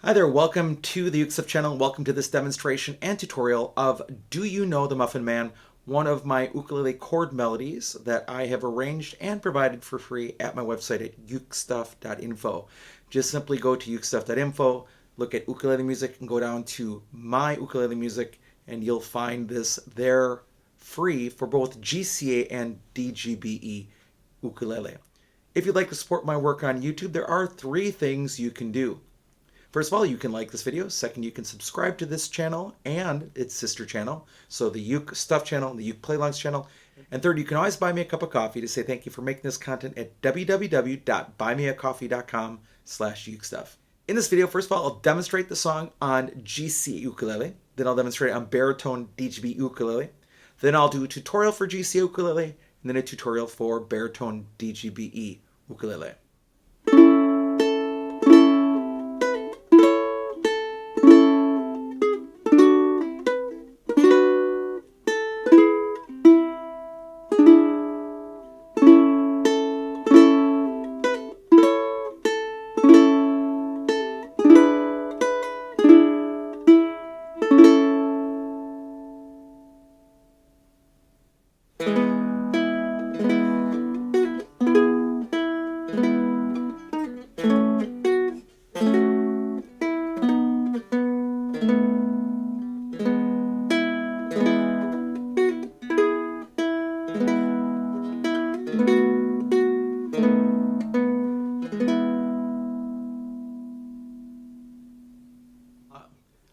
Hi there, welcome to the Ukulele channel. Welcome to this demonstration and tutorial of Do You Know the Muffin Man, one of my ukulele chord melodies that I have arranged and provided for free at my website at ukestuff.info. Just simply go to ukestuff.info, look at ukulele music, and go down to My Ukulele Music, and you'll find this there free for both GCEA and DGBE Ukulele. If you'd like to support my work on YouTube, there are 3 things you can do. First of all, you can like this video. Second, you can subscribe to this channel and its sister channel, so the Uke Stuff channel, the Uke Playlongs channel. And third, you can always buy me a cup of coffee to say thank you for making this content at www.buymeacoffee.com/ukestuff. In this video, first of all, I'll demonstrate the song on GC ukulele. Then I'll demonstrate it on baritone DGB ukulele. Then I'll do a tutorial for GC ukulele, and then a tutorial for baritone DGBE ukulele.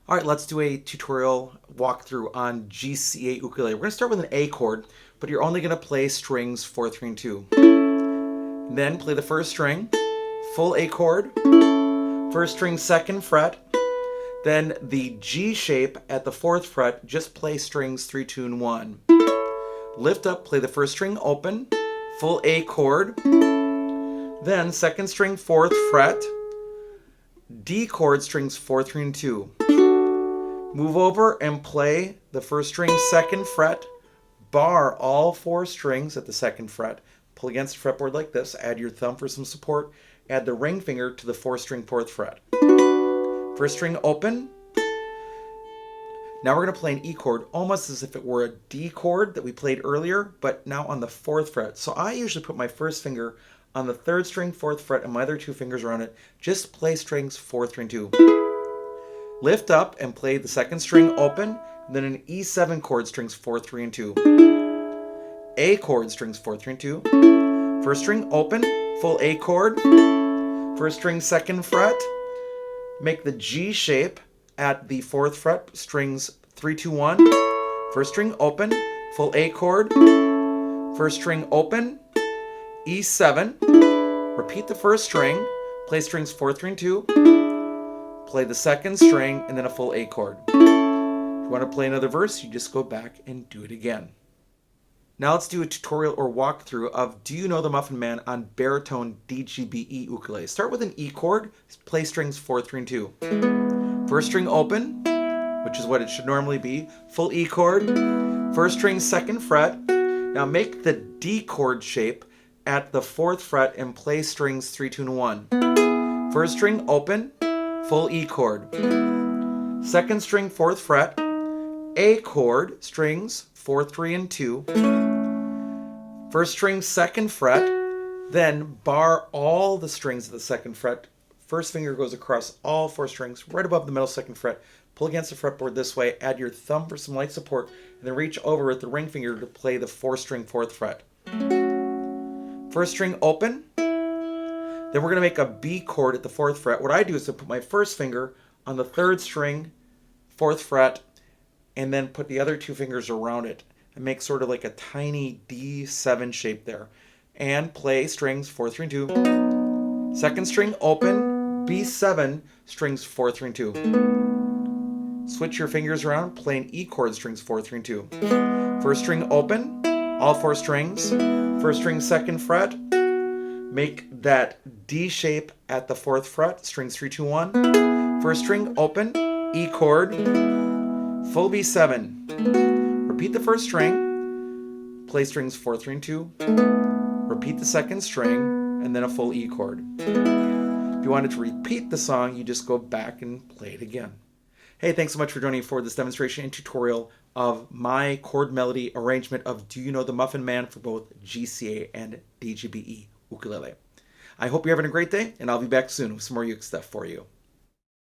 All right, let's do a tutorial walkthrough on GCEA ukulele. We're going to start with an A chord, but you're only going to play strings 4, 3, and 2. Then play the first string, full A chord, first string 2nd fret, then the G shape at the 4th fret, just play strings 3, 2, and 1. Lift up, play the first string open, full A chord, then 2nd string 4th fret, D chord strings 4, 3, and 2. Move over and play the first string 2nd fret, bar all 4 strings at the 2nd fret, pull against the fretboard like this, add your thumb for some support, add the ring finger to the 4th string 4th fret. First string open. Now we're going to play an E chord almost as if it were a D chord that we played earlier, but now on the 4th fret. So I usually put my first finger on the 3rd string 4th fret and my other 2 fingers around it. Just play strings 4, 3, and 2. Lift up and play the 2nd string open, then an E7 chord strings 4, 3, and 2. A chord strings 4, 3, and 2. First string open, full A chord. First string 2nd fret. Make the G shape at the 4th fret, strings 3, 2, 1. First string open, full A chord. First string open, E7. Repeat the first string, play strings 4, 3, and 2. Play the 2nd string, and then a full A chord. If you want to play another verse, you just go back and do it again. Now let's do a tutorial or walkthrough of Do You Know the Muffin Man on baritone DGBE ukulele. Start with an E chord, play strings 4, 3, and 2. First string open, which is what it should normally be, full E chord. First string 2nd fret. Now make the D chord shape at the 4th fret and play strings 3, 2, and 1. First string open, full E chord. 2nd string 4th fret, A chord, strings 4, 3, and 2. First string 2nd fret, then bar all the strings of the 2nd fret. First finger goes across all 4 strings, right above the middle 2nd fret. Pull against the fretboard this way, add your thumb for some light support, and then reach over with the ring finger to play the 4th string 4th fret. First string open. Then we're going to make a B chord at the 4th fret. What I do is to put my first finger on the 3rd string, 4th fret, and then put the other 2 fingers around it and make sort of like a tiny D7 shape there. And play strings 4, 3, and 2. 2nd string open, B7, strings 4, 3, and 2. Switch your fingers around, play an E chord, strings 4, 3, and 2. First string open, all 4 strings. First string 2nd fret. Make that D shape at the 4th fret, strings 3, 2, 1. First string open, E chord, full B7. Repeat the first string, play strings 4, 3, and 2. Repeat the 2nd string, and then a full E chord. If you wanted to repeat the song, you just go back and play it again. Hey, thanks so much for joining me for this demonstration and tutorial of my chord melody arrangement of Do You Know the Muffin Man for both GCEA and DGBE Ukulele. I hope you're having a great day, and I'll be back soon with some more uke stuff for you.